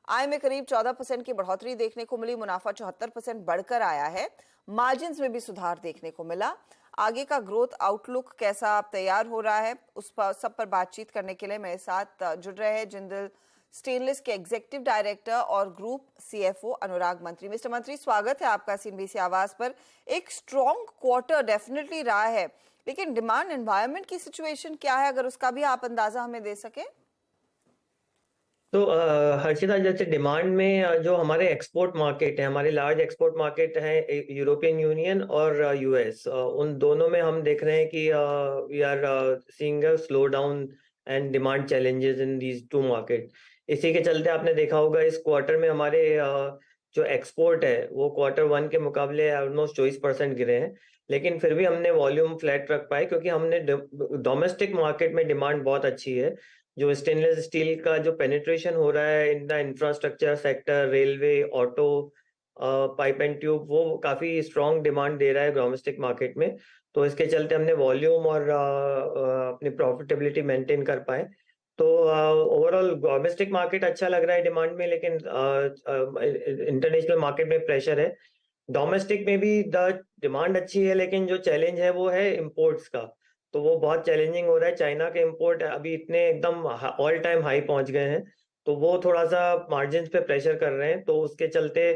आय में करीब 14% की बढ़ोतरी देखने को मिली। मुनाफा 74% बढ़कर आया है। मार्जिन्स में भी सुधार देखने को मिला। आगे का ग्रोथ आउटलुक कैसा तैयार हो रहा है, उस पर सब पर बातचीत करने के लिए मेरे साथ जुड़ रहे हैं जिंदल स्टेनलेस के एग्जीक्यूटिव डायरेक्टर और ग्रुप सीएफओ अनुराग मंत्री। मिस्टर मंत्री, स्वागत है आपका सीएनबीसी आवाज पर। एक स्ट्रॉन्ग क्वार्टर डेफिनेटली रहा है, लेकिन डिमांड एनवायरनमेंट की सिचुएशन क्या है, अगर उसका भी आप अंदाजा हमें दे सके। तो हर्षिता, जैसे डिमांड में जो हमारे एक्सपोर्ट मार्केट है, हमारे लार्ज एक्सपोर्ट मार्केट है यूरोपियन यूनियन और यूएस, उन दोनों में हम देख रहे हैं कि we are seeing a slow down and demand challenges in these two market. इसी के चलते आपने देखा होगा इस क्वार्टर में हमारे जो एक्सपोर्ट है वो क्वार्टर वन के मुकाबले ऑलमोस्ट 24% गिरे हैं, लेकिन फिर भी हमने वॉल्यूम फ्लैट रख पाए क्योंकि हमने डोमेस्टिक मार्केट में डिमांड बहुत अच्छी है। जो स्टेनलेस स्टील का जो पेनिट्रेशन हो रहा है in the infrastructure sector, railway, auto, pipe and tube, वो काफी स्ट्रॉन्ग डिमांड दे रहा है डोमेस्टिक मार्केट में। तो इसके चलते हमने वॉल्यूम और अपनी प्रॉफिटेबिलिटी मेंटेन कर पाए। तो ओवरऑल डोमेस्टिक मार्केट अच्छा लग रहा है डिमांड में, लेकिन इंटरनेशनल मार्केट में प्रेशर है। डोमेस्टिक में भी द डिमांड अच्छी है, लेकिन जो चैलेंज है वो है इम्पोर्ट्स का। तो वो बहुत चैलेंजिंग हो रहा है। चाइना के इंपोर्ट अभी इतने एकदम ऑल टाइम हाई पहुंच गए हैं, तो वो थोड़ा सा मार्जिन पे प्रेशर कर रहे हैं। तो उसके चलते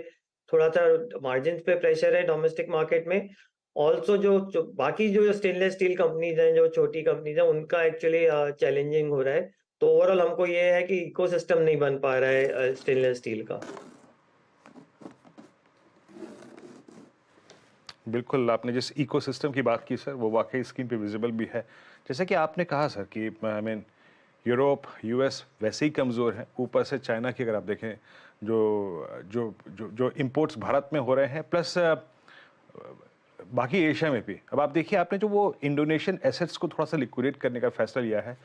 थोड़ा सा मार्जिन पे प्रेशर है डोमेस्टिक मार्केट में। ऑल्सो जो बाकी जो स्टेनलेस स्टील कंपनीज हैं, जो छोटी कंपनीज हैं, उनका एक्चुअली चैलेंजिंग हो रहा है। तो ओवरऑल हमको ये है कि इकोसिस्टम नहीं बन पा रहा है स्टेनलेस स्टील का। बिल्कुल, आपने जिस इकोसिस्टम की बात की सर, वो वाकई स्क्रीन पे विजिबल भी है। जैसे कि आपने कहा सर कि आई मीन यूरोप, यूएस वैसे ही कमज़ोर हैं, ऊपर से चाइना की अगर आप देखें जो जो जो जो इम्पोर्ट्स भारत में हो रहे हैं, प्लस बाकी एशिया में भी। अब आप देखिए, आपने जो वो इंडोनेशियन एसेट्स को थोड़ा सा लिक्विडेट करने का फैसला लिया है,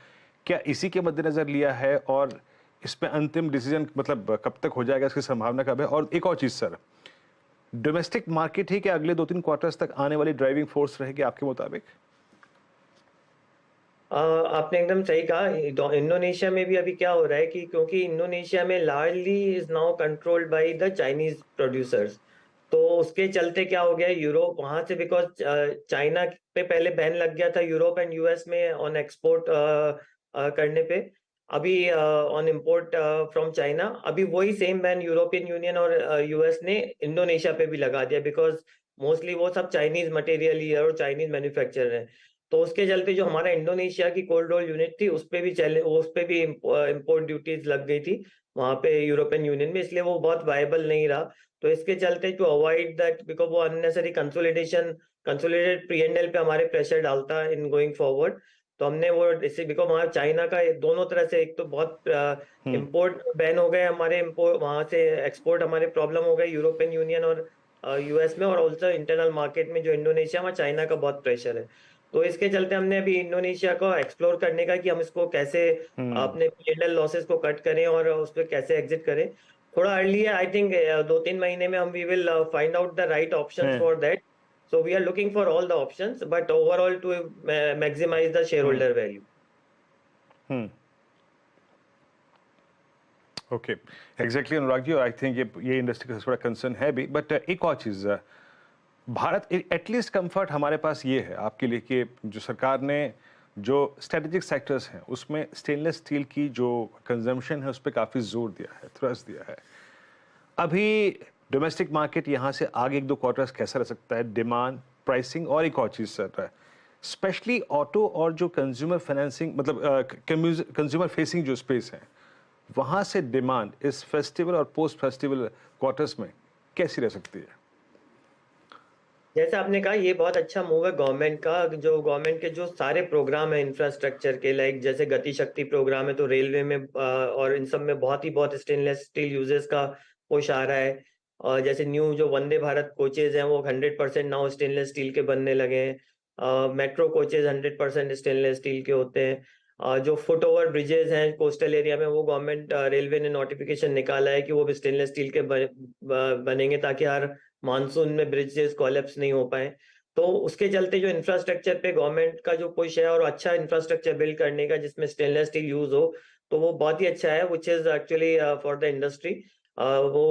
क्या इसी के मद्देनज़र लिया है, और इसमें अंतिम डिसीजन मतलब कब तक हो जाएगा, इसकी संभावना कब है? और एक और चीज़ सर, डोमेस्टिक मार्केट ही क्या अगले 2-3 क्वार्टर्स तक आने वाली ड्राइविंग फोर्स रहेगी आपके मुताबिक? आपने एकदम सही कहा। इंडोनेशिया में भी अभी क्या हो रहा है कि क्योंकि इंडोनेशिया में largely is now controlled by the Chinese producers, तो उसके चलते क्या हो गया, यूरोप वहां से, बिकॉज चाइना पे पहले बैन लग गया था यूरोप एंड यूएस में ऑन एक्सपोर्ट करने पे, अभी ऑन इंपोर्ट फ्रॉम चाइना, अभी वही सेम बैन यूरोपियन यूनियन और यूएस ने इंडोनेशिया पे भी लगा दिया, बिकॉज मोस्टली वो सब चाइनीज मटेरियल ही है और चाइनीज मैन्युफैक्चरर है। तो उसके चलते जो हमारा इंडोनेशिया की कोल्ड रोल यूनिट थी उस पे भी इम्पोर्ट ड्यूटीज लग गई थी वहां पे यूरोपियन यूनियन में, इसलिए वो बहुत वायबल नहीं रहा। तो इसके चलते टू अवॉइड दैट, बिकॉज वो अननेसरी कंसोलिडेटेड पी&एल पे हमारे प्रेशर डालता है इन गोइंग फॉरवर्ड। तो हमने वो इससे, बिकॉज वहाँ चाइना का दोनों तरह से, एक तो बहुत इम्पोर्ट बैन हो गए हमारे, इम्पोर्ट वहां से एक्सपोर्ट हमारे प्रॉब्लम हो गई यूरोपियन यूनियन और यूएस में, और ऑल्सो इंटरनल मार्केट में जो इंडोनेशिया में चाइना का बहुत प्रेशर है। तो इसके चलते हमने अभी इंडोनेशिया को एक्सप्लोर करने का कि हम इसको कैसे अपने पी&एल लॉसेस को कट करें और उस पर कैसे एग्जिट करें। थोड़ा अर्ली है, आई थिंक 2-3 महीने में हम we will find out the right options for that. So we are looking for all the options, but overall to maximise the share holder value. Okay, exactly Anurag ji, I think ये industry का थोड़ा concern है भी। But एक और चीज़, Bharat at least comfort हमारे पास ये है आपके लिए कि जो सरकार ने जो स्ट्रेटेजिक सेक्टर्स हैं उसमें स्टेनलेस स्टील की जो कंजम्पशन है उस पर काफ़ी जोर दिया है, थ्रस्ट दिया है। अभी डोमेस्टिक मार्केट यहाँ से आगे 1-2 क्वार्टर्स कैसा रह सकता है, डिमांड, प्राइसिंग, और एक और चीज़ सर, स्पेशली ऑटो और जो कंज्यूमर फाइनेंसिंग, मतलब कंज्यूमर फेसिंग जो स्पेस है, वहाँ से डिमांड इस फेस्टिवल और पोस्ट फेस्टिवल क्वार्टर्स में कैसी रह सकती है? जैसे आपने कहा, ये बहुत अच्छा मूव है गवर्नमेंट का। जो गवर्नमेंट के जो सारे प्रोग्राम है इंफ्रास्ट्रक्चर के, लाइक जैसे गति शक्ति प्रोग्राम है, तो रेलवे में और इन सब में बहुत स्टेनलेस स्टील यूजेस का पुश आ रहा है। और जैसे न्यू जो वंदे भारत कोचेज हैं वो 100% नाउ स्टेनलेस स्टील के बनने लगे हैं। मेट्रो कोचेज 100% स्टेनलेस स्टील के होते हैं। जो फुट ओवर ब्रिजेस हैं कोस्टल एरिया में, वो गवर्नमेंट रेलवे ने नोटिफिकेशन निकाला है कि वो भी स्टेनलेस स्टील के बनेंगे, ताकि हर मानसून में ब्रिजेस कोलैप्स नहीं हो पाए। तो उसके चलते जो इंफ्रास्ट्रक्चर पे गवर्नमेंट का जो पुश है और अच्छा इंफ्रास्ट्रक्चर बिल्ड करने का जिसमें स्टेनलेस स्टील यूज हो, तो वो बहुत ही अच्छा है, which is actually for the industry. वो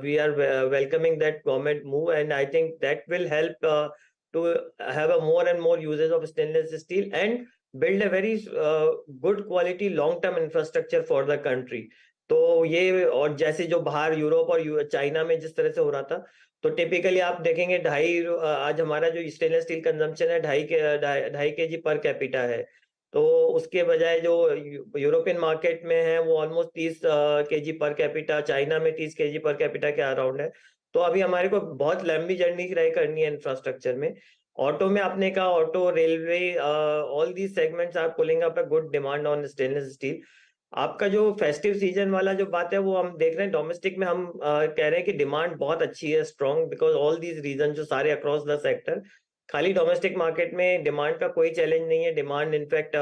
we are welcoming that government move, and I think that will help to have a more and more usage of stainless steel and build a very good quality long term infrastructure for the country. तो ये, और जैसे जो बाहर Europe और China में जिस तरह से हो रहा था, तो टिपिकली आप देखेंगे आज हमारा जो स्टेनलेस स्टील कंजम्पशन है 2.5 kg पर कैपिटा है। तो उसके बजाय जो यूरोपियन मार्केट में है वो almost 30 kg per capita, China में 30 kg पर कैपिटा के अराउंड है। तो अभी हमारे को बहुत लंबी जर्नी तय करनी है इंफ्रास्ट्रक्चर में। ऑटो में आपने कहा, auto, railway, all these segments are pulling up a good demand on stainless steel. आपका जो फेस्टिव सीजन वाला जो बात है वो हम देख रहे हैं डोमेस्टिक में, हम कह रहे हैं कि डिमांड बहुत अच्छी है, strong, because all these reason जो सारे अक्रॉस द सेक्टर। खाली डोमेस्टिक मार्केट में डिमांड का कोई चैलेंज नहीं है। डिमांड इनफैक्ट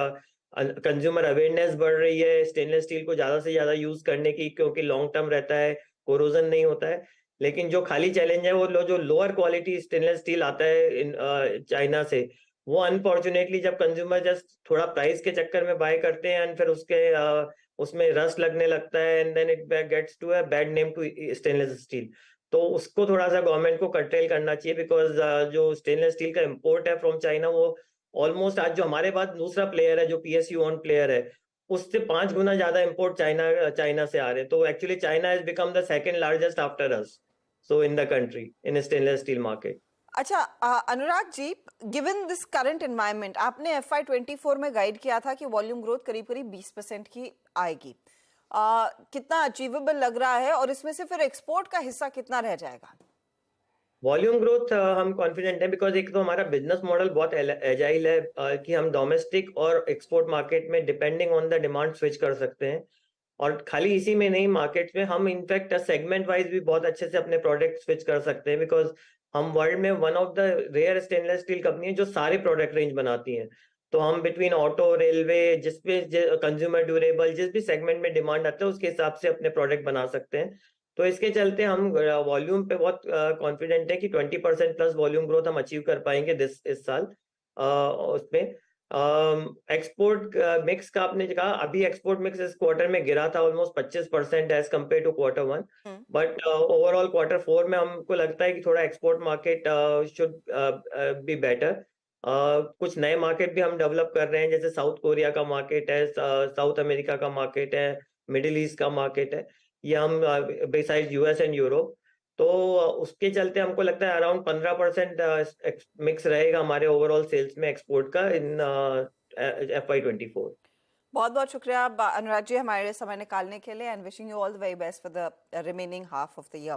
कंज्यूमर अवेयरनेस बढ़ रही है स्टेनलेस स्टील को ज्यादा से ज्यादा यूज करने की, क्योंकि लॉन्ग टर्म रहता है, कोरोजन नहीं होता है। लेकिन जो खाली चैलेंज है वो जो लोअर क्वालिटी स्टेनलेस स्टील आता है चाइना से, वो अनफॉर्चुनेटली जब कंज्यूमर जस्ट थोड़ा प्राइस के चक्कर में बाय करते हैं, एंड फिर उसमें रस्ट लगने लगता है, and then it gets to a bad name to stainless steel. तो उसको थोड़ा सा गवर्नमेंट को कंट्रोल करना चाहिए, बिकॉज जो स्टेनलेस स्टील का इंपोर्ट है फ्रॉम चाइना, वो ऑलमोस्ट आज जो हमारे पास दूसरा प्लेयर है जो PSU ओन प्लेयर है, उससे 5 गुना ज्यादा इंपोर्ट चाइना से आ रहे हैं। तो actually China has become the second largest after us, so in the country in stainless steel market. अच्छा, Anurag ji, given this current environment, आपने FY24 में गाइड किया था कि वॉल्यूम ग्रोथ करीब करीब 20% की आएगी। कितना अचीवेबल लग रहा है, और इसमें से फिर एक्सपोर्ट का हिस्सा कितना रह जाएगा? वॉल्यूम ग्रोथ हम कॉन्फिडेंट है, बिकॉज एक तो हमारा बिजनेस मॉडल बहुत एजाइल है कि हम डोमेस्टिक और एक्सपोर्ट मार्केट में depending on the demand switch कर सकते हैं। और खाली इसी में नहीं, मार्केट्स में हम इनफैक्ट सेगमेंट वाइज भी बहुत अच्छे से अपने प्रोडक्ट स्विच कर सकते हैं, बिकॉज हम वर्ल्ड में one of the rare stainless steel company है जो सारे प्रोडक्ट रेंज बनाती हैं। तो हम between auto, railway, consumer durable, जिस भी सेगमेंट में डिमांड आता है उसके हिसाब से अपने प्रोडक्ट बना सकते हैं। तो इसके चलते हम वॉल्यूम पे बहुत कॉन्फिडेंट है कि 20% प्लस वॉल्यूम ग्रोथ हम अचीव कर पाएंगे इस साल। उसमें एक्सपोर्ट मिक्स का आपने कहा, अभी एक्सपोर्ट मिक्स इस क्वार्टर में गिरा था almost 25% as compare to Q1, but overall Q4 में हमको लगता है कि थोड़ा export market should be better. कुछ नए मार्केट भी हम डेवलप कर रहे हैं, जैसे साउथ कोरिया का मार्केट है, साउथ अमेरिका का मार्केट है, मिडिल ईस्ट का मार्केट है, ये हम बिसाइड US एंड यूरोप। तो उसके चलते हमको लगता है अराउंड 15% मिक्स रहेगा हमारे ओवरऑल सेल्स में एक्सपोर्ट का इन FY24। बहुत बहुत शुक्रिया अनुराग जी हमारे लिए समय निकालने के लिए, and wishing you all the very best for the remaining half of the year.